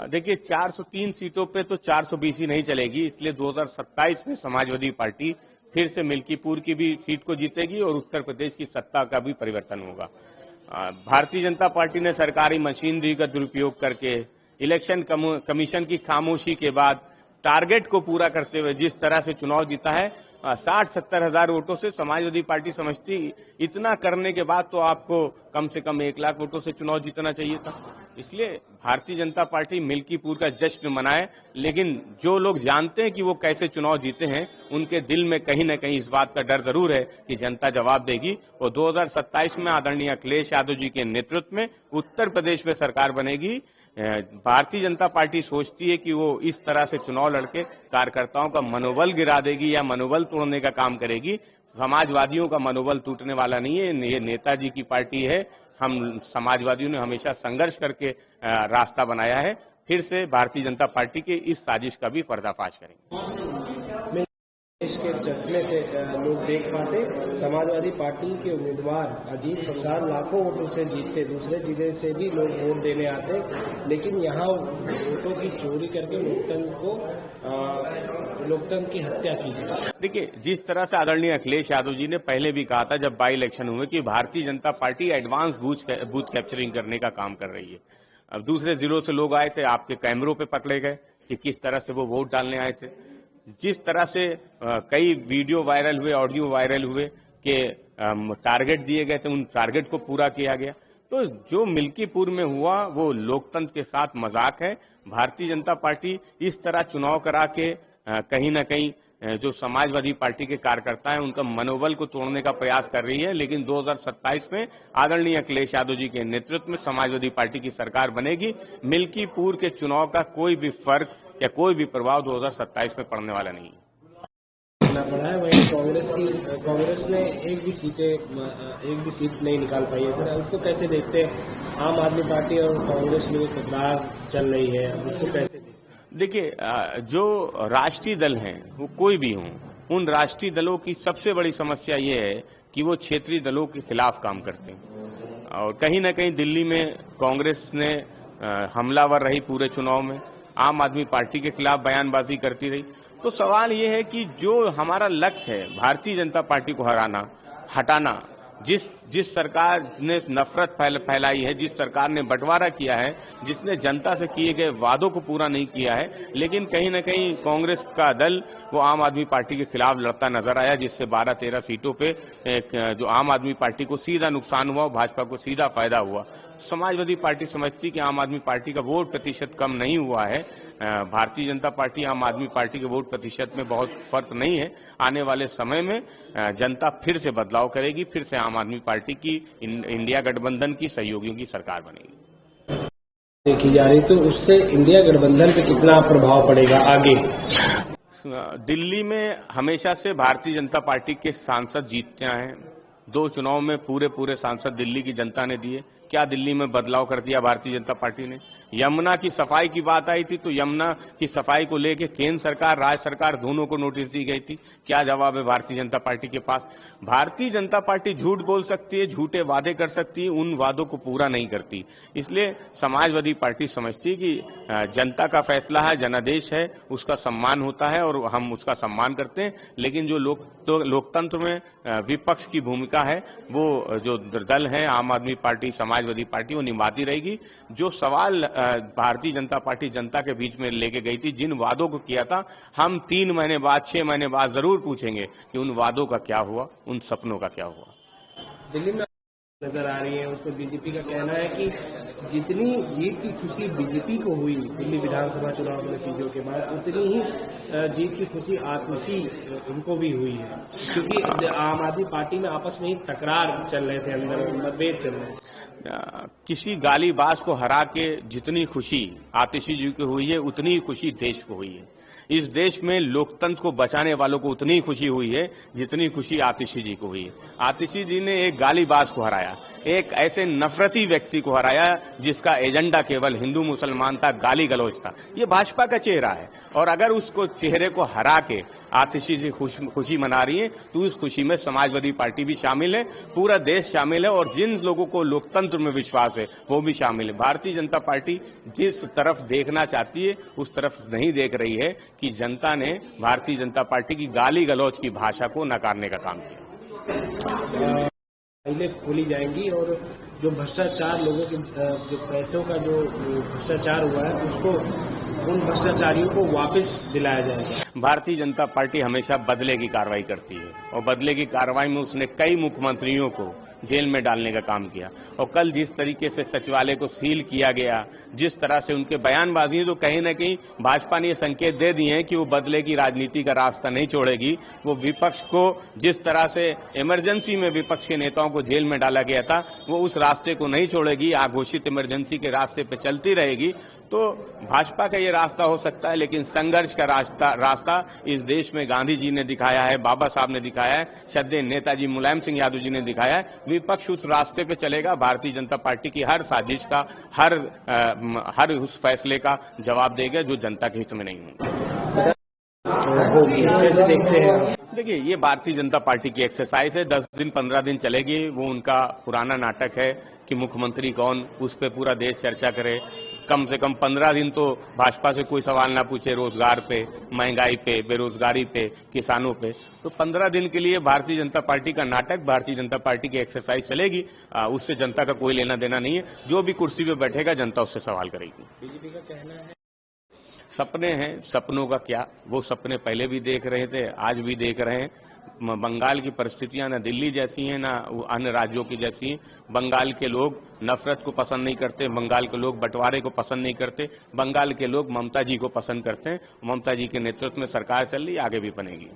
देखिए 403 सीटों पे तो 420 ही नहीं चलेगी, इसलिए 2027 में समाजवादी पार्टी फिर से मिल्कीपुर की भी सीट को जीतेगी और उत्तर प्रदेश की सत्ता का भी परिवर्तन होगा। भारतीय जनता पार्टी ने सरकारी मशीनरी का दुरुपयोग करके इलेक्शन कमीशन की खामोशी के बाद टारगेट को पूरा करते हुए जिस तरह से चुनाव जीता है, 60-70 हजार वोटों से समाजवादी पार्टी समझती इतना करने के बाद तो आपको कम से कम 1 लाख वोटों से चुनाव जीतना चाहिए था। इसलिए भारतीय जनता पार्टी मिल्कीपुर का जश्न मनाए, लेकिन जो लोग जानते हैं कि वो कैसे चुनाव जीते हैं, उनके दिल में कहीं न कहीं इस बात का डर जरूर है कि जनता जवाब देगी और 2027 में आदरणीय अखिलेश यादव जी के नेतृत्व में उत्तर प्रदेश में सरकार बनेगी। भारतीय जनता पार्टी सोचती है कि वो इस तरह से चुनाव लड़के कार्यकर्ताओं का मनोबल गिरा देगी या मनोबल तोड़ने का काम करेगी। समाजवादियों का मनोबल टूटने वाला नहीं है, ये नेताजी की पार्टी है। हम समाजवादियों ने हमेशा संघर्ष करके रास्ता बनाया है। फिर से भारतीय जनता पार्टी के इस साजिश का भी पर्दाफाश करेंगे। देश के चश्मे से लोग देख पाते, समाजवादी पार्टी के उम्मीदवार अजीत प्रसाद लाखों वोटों से जीतते, दूसरे जिले से भी लोग वोट देने आते, लेकिन यहाँ वोटों की चोरी करके लोकतंत्र की हत्या की गई। देखिए, जिस तरह से आदरणीय अखिलेश यादव जी ने पहले भी कहा था जब बाई इलेक्शन हुए कि Bharatiya Janata party advance booth capturing करने का काम कर रही है। अब दूसरे जिलों से लोग आए थे, आपके कैमरों पे पकड़े गए कि किस तरह से वो वोट डालने आए थे। जिस तरह से कई वीडियो वायरल हुए, ऑडियो वायरल हुए कि टारगेट दिए गए थे, उन टारगेट को पूरा किया गया। तो जो मिल्कीपुर में हुआ वो लोकतंत्र के साथ मजाक है। भारतीय जनता पार्टी इस तरह चुनाव करा के कहीं ना कहीं जो समाजवादी पार्टी के कार्यकर्ता हैं उनका मनोबल को तोड़ने का प्रयास कर रही है। लेकिन 2027 में आदरणीय अखिलेश यादव जी के नेतृत्व में समाजवादी पार्टी की सरकार बनेगी। मिल्कीपुर के चुनाव का कोई भी फर्क या कोई भी प्रभाव 2027 में पड़ने वाला नहीं है। पड़ा है वही कांग्रेस ने एक भी सीट नहीं निकाल पाई है सर, उसको कैसे देखते हैं? आम आदमी पार्टी और कांग्रेस में तकरार चल रही है, उसको कैसे देखिए, जो राष्ट्रीय दल हैं वो कोई भी हों, उन राष्ट्रीय दलों की सबसे बड़ी समस्या ये है कि वो क्षेत्रीय दलों के खिलाफ काम करते हैं। और कहीं ना कहीं दिल्ली में कांग्रेस ने हमलावर रही पूरे चुनाव में, आम आदमी पार्टी के खिलाफ बयानबाजी करती रही। तो सवाल ये है कि जो हमारा लक्ष्य है भारतीय जनता पार्टी को हटाना, जिस सरकार ने नफरत फैलाई है, जिस सरकार ने बंटवारा किया है, जिसने जनता से किए गए वादों को पूरा नहीं किया है, लेकिन कहीं न कहीं कांग्रेस का दल वो आम आदमी पार्टी के खिलाफ लड़ता नजर आया, जिससे 12-13 सीटों पे जो आम आदमी पार्टी को सीधा नुकसान हुआ, भाजपा को सीधा फायदा हुआ। समाजवादी पार्टी समझती कि आम आदमी पार्टी का वोट प्रतिशत कम नहीं हुआ है। भारतीय जनता पार्टी आम आदमी पार्टी के वोट प्रतिशत में बहुत फर्क नहीं है। आने वाले समय में जनता फिर से बदलाव करेगी, फिर से आम आदमी पार्टी की इंडिया गठबंधन की सहयोगियों की सरकार बनेगी। देखी जा रही तो उससे इंडिया गठबंधन पे कितना प्रभाव पड़ेगा आगे? दिल्ली में हमेशा से भारतीय जनता पार्टी के सांसद जीतते हैं। 2 चुनाव में पूरे सांसद दिल्ली की जनता ने दिए। क्या दिल्ली में बदलाव कर दिया भारतीय जनता पार्टी ने? यमुना की सफाई की बात आई थी तो यमुना की सफाई को लेके केंद्र सरकार, राज्य सरकार दोनों को नोटिस दी गई थी। क्या जवाब है भारतीय जनता पार्टी के पास? भारतीय जनता पार्टी झूठ बोल सकती है, झूठे वादे कर सकती है, उन वादों को पूरा नहीं करती। इसलिए समाजवादी पार्टी समझती है कि जनता का फैसला है, जनादेश है, उसका सम्मान होता है और हम उसका सम्मान करते हैं। लेकिन जो लोकतंत्र में विपक्ष की भूमिका है वो जो दल है आम आदमी पार्टी, समाजवादी पार्टी, वो निभाती रहेगी। जो सवाल भारतीय जनता पार्टी जनता के बीच में लेके गई थी, जिन वादों को किया था, हम 3 महीने बाद, 6 महीने बाद जरूर पूछेंगे कि उन वादों का क्या हुआ, उन सपनों का क्या हुआ। दिल्ली में नजर आ रही है, उसमें बीजेपी का कहना है कि जितनी जीत की खुशी बीजेपी को हुई दिल्ली विधानसभा चुनाव के नतीजों के बाद, उतनी ही जीत की खुशी आत्मसी उनको भी हुई है, क्योंकि आम आदमी पार्टी में आपस में ही तकरार चल रहे थे, अंदर मतभेद चल रहे थे। किसी गालीबाज को हरा के जितनी खुशी आतिशी जी को हुई है, उतनी ही खुशी देश को हुई है। इस देश में लोकतंत्र को बचाने वालों को उतनी खुशी हुई है जितनी खुशी आतिशी जी को हुई है। आतिशी जी ने एक गालीबाज को हराया, एक ऐसे नफरती व्यक्ति को हराया जिसका एजेंडा केवल हिंदू मुसलमान था, गाली गलौज था। ये भाजपा का चेहरा है और अगर उसको चेहरे को हरा के आतिशी जी खुशी मना रही है तो उस खुशी में समाजवादी पार्टी भी शामिल है, पूरा देश शामिल है और जिन लोगों को लोकतंत्र में विश्वास है वो भी शामिल है। भारतीय जनता पार्टी जिस तरफ देखना चाहती है उस तरफ नहीं देख रही है कि जनता ने भारतीय जनता पार्टी की गाली गलौज की भाषा को नकारने का काम किया। फाइलें खोली जाएंगी और जो भ्रष्टाचार लोगों के जो पैसों का जो भ्रष्टाचार हुआ है उसको उन भ्रष्टाचारियों को वापस दिलाया जाएगा। भारतीय जनता पार्टी हमेशा बदले की कार्रवाई करती है और बदले की कार्रवाई में उसने कई मुख्यमंत्रियों को जेल में डालने का काम किया और कल जिस तरीके से सचिवालय को सील किया गया, जिस तरह से उनके बयानबाजी, तो कहीं न कहीं भाजपा ने ये संकेत दे दिए हैं कि वो बदले की राजनीति का रास्ता नहीं छोड़ेगी। वो विपक्ष को जिस तरह से इमरजेंसी में विपक्ष के नेताओं को जेल में डाला गया था वो उस रास्ते को नहीं छोड़ेगी, आघोषित इमरजेंसी के रास्ते पर चलती रहेगी। तो भाजपा का ये रास्ता हो सकता है लेकिन संघर्ष का रास्ता इस देश में गांधी जी ने दिखाया है, बाबा साहब ने दिखाया है, श्रद्धेय नेताजी मुलायम सिंह यादव जी ने दिखाया है। विपक्ष उस रास्ते पे चलेगा। भारतीय जनता पार्टी की हर साजिश का हर उस फैसले का जवाब देगा जो जनता के हित में नहीं होगा। कैसे देखते हैं? देखिए, ये भारतीय जनता पार्टी की एक्सरसाइज है। 10 दिन 15 दिन चलेगी। वो उनका पुराना नाटक है कि मुख्यमंत्री कौन, उस पर पूरा देश चर्चा करे। कम से कम 15 दिन तो भाजपा से कोई सवाल ना पूछे, रोजगार पे, महंगाई पे, बेरोजगारी पे, किसानों पे। तो 15 दिन के लिए भारतीय जनता पार्टी का नाटक, भारतीय जनता पार्टी की एक्सरसाइज चलेगी। उससे जनता का कोई लेना देना नहीं है। जो भी कुर्सी पे बैठेगा जनता उससे सवाल करेगी। बीजेपी का कहना है सपने हैं, सपनों का क्या, वो सपने पहले भी देख रहे थे, आज भी देख रहे हैं। बंगाल की परिस्थितियां ना दिल्ली जैसी हैं ना अन्य राज्यों की जैसी हैं। बंगाल के लोग नफरत को पसंद नहीं करते, बंगाल के लोग बंटवारे को पसंद नहीं करते, बंगाल के लोग ममता जी को पसंद करते हैं। ममता जी के नेतृत्व में सरकार चल रही, आगे भी बनेगी।